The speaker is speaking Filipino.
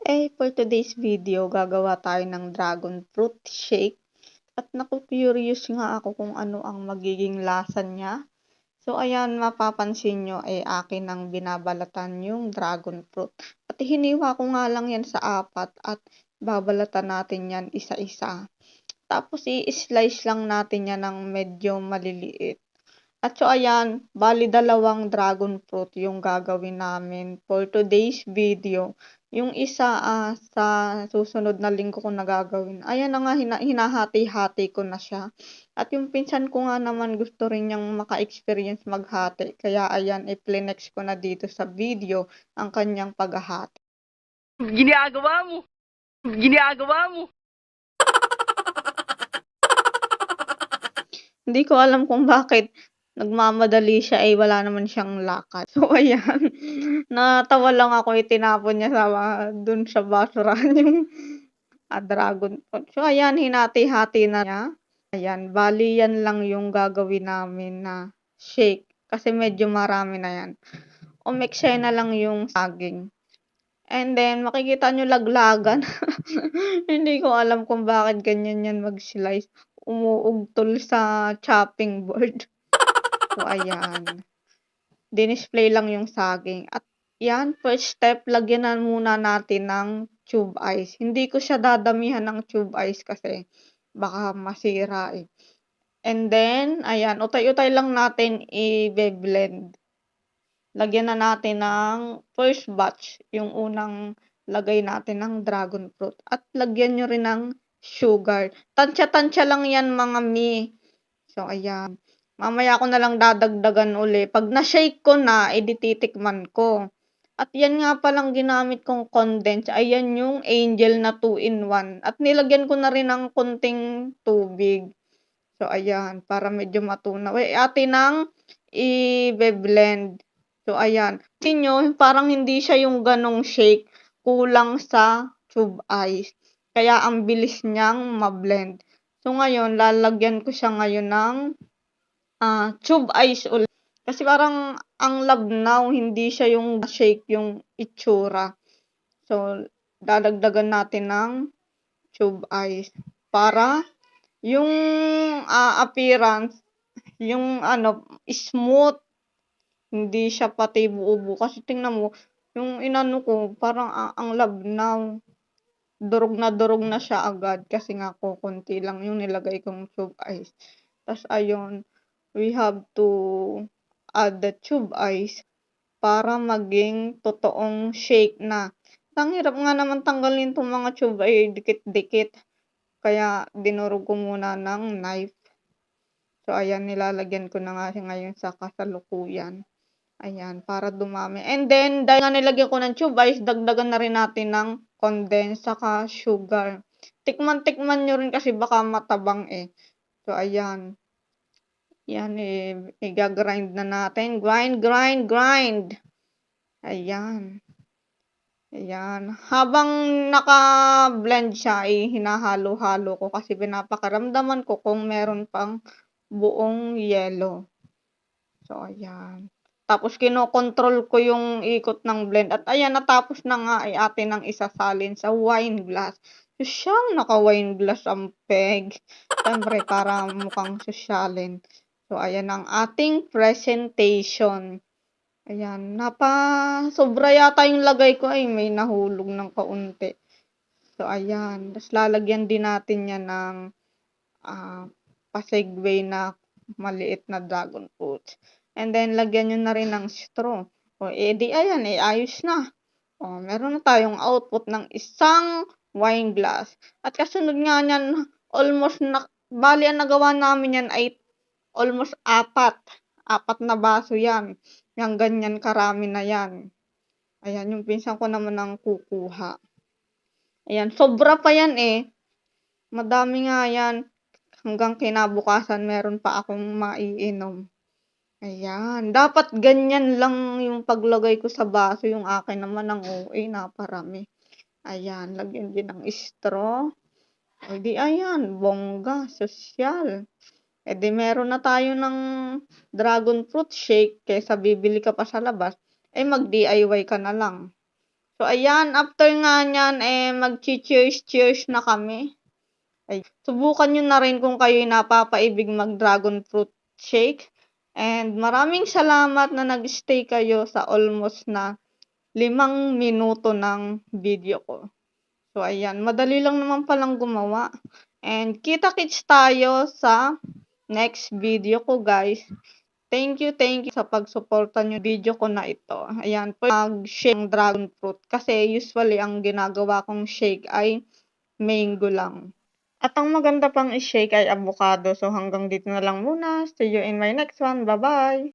For today's video, gagawa tayo ng dragon fruit shake. At naku-curious nga ako kung ano ang magiging lasa niya. So, ayan, mapapansin nyo, akin ang binabalatan yung dragon fruit. At hiniwa ko nga lang yan sa 4 at babalatan natin yan isa-isa. Tapos, i-slice lang natin yan ng medyo maliliit. At so ayan, bali 2 dragon fruit yung gagawin namin for today's video. Yung isa sa susunod na linggo ko na gagawin. Ayan na nga, hinahati-hati ko na siya. At yung pinsan ko nga naman gusto rin niyang maka-experience maghati. Kaya ayan, i-plenex ko na dito sa video ang kanyang paghahati. Ginagawa mo! Ginagawa mo! Hindi ko alam kung bakit nagmamadali siya, wala naman siyang lakad. So, ayan, natawa lang ako, itinapon niya dun sa basurahan yung dragon fruit. So, ayan, hinati-hati na niya. Ayan, bali yan lang yung gagawin namin na shake. Kasi medyo marami na yan. Umiksay na lang yung saging. And then, makikita nyo laglagan. Hindi ko alam kung bakit ganyan yan mag-slice. Umuugtol sa chopping board. So, ayan. Dinisplay lang yung saging. At yan, first step, lagyan na muna natin ng tube ice. Hindi ko siya dadamihan ng tube ice kasi baka masira eh. And then, ayan, utay-utay lang natin i-blend. Lagyan na natin ng first batch, yung unang lagay natin ng dragon fruit. At lagyan nyo rin ng sugar. Tansya-tansya lang yan mga mi. So, ayan. Mamaya ko na lang dadagdagan uli. Pag na-shake ko na, titikman ko. At yan nga palang ginamit kong condense. Ayan yung Angel na 2-in-1. At nilagyan ko na rin ng konting tubig. So, ayan. Para medyo matunaw. Atin ang i-blend. So, ayan. Tingnan nyo, parang hindi siya yung ganong shake. Kulang sa tube ice. Kaya ang bilis niyang ma-blend. So, ngayon, lalagyan ko siya ngayon ng tube ice ulit. Kasi parang ang labnaw, hindi siya yung shake yung itsura. So, dadagdagan natin ng tube ice para yung appearance, yung smooth, hindi siya pati buo-buo. Kasi tingnan mo, yung inano ko, parang ang labnaw. Durog na siya agad kasi nga konti lang yung nilagay kong tube ice. Tapos ayun, we have to add the tube ice para maging totoong shake na. Ang hirap nga naman tanggalin itong mga tube ay dikit-dikit. Kaya dinurog ko muna ng knife. So ayan, nilalagyan ko na nga ngayon sa kasalukuyan. Ayan, para dumami. And then, dahil nga nilagyan ko ng tube ice, dagdagan na rin natin ng condense saka sugar. Tikman-tikman nyo rin kasi baka matabang eh. So, ayan. Yan, i-grind na natin. Grind. Ayan. Ayan. Habang naka-blend siya, hinahalo-halo ko kasi pinapakaramdaman ko kung meron pang buong yellow. So, ayan. Tapos, kinokontrol ko yung ikot ng blend. At ayan, natapos na nga ay atin ang isasalin sa wine glass. So, siyang naka-wine glass ang peg. Siyempre, para mukhang sosyalin. So, ayan ang ating presentation. Ayan, sobra yata yung lagay ko ay may nahulog ng kaunti. So, ayan. Tapos, lalagyan din natin yan ng pa-segway na maliit na dragon fruit. And then, lagyan nyo na rin ng straw. O, ayan, ayos na. O, meron na tayong output ng isang wine glass. At kasunod nga niyan, bali ang nagawa namin yan ay almost 4. 4 na baso yan. Yung ganyan karami na yan. Ayan, yung pinsan ko naman ang kukuha. Ayan, sobra pa yan eh. Madami nga yan. Hanggang kinabukasan, meron pa akong maiinom. Ayan. Dapat ganyan lang yung paglagay ko sa baso. Yung akin naman ang OA, naparami. Ayan. Lagyan din ng straw. O di ayan. Bongga. Sosyal. E di meron na tayo ng dragon fruit shake. Kesa bibili ka pa sa labas. Mag-DIY ka na lang. So ayan, after nga niyan, magche-cheers na kami. Subukan niyo na rin kung kayo'y napapaibig mag-dragon fruit shake. And maraming salamat na nag-stay kayo sa almost na 5 minuto ng video ko. So ayan, madali lang naman palang gumawa. And kita-kits tayo sa next video ko, guys. Thank you sa pagsuporta niyo video ko na ito. Ayan, mag-shake ng dragon fruit kasi usually ang ginagawa kong shake ay mango lang. At ang maganda pang i-shake ay avocado. So hanggang dito na lang muna. See you in my next one. Bye-bye!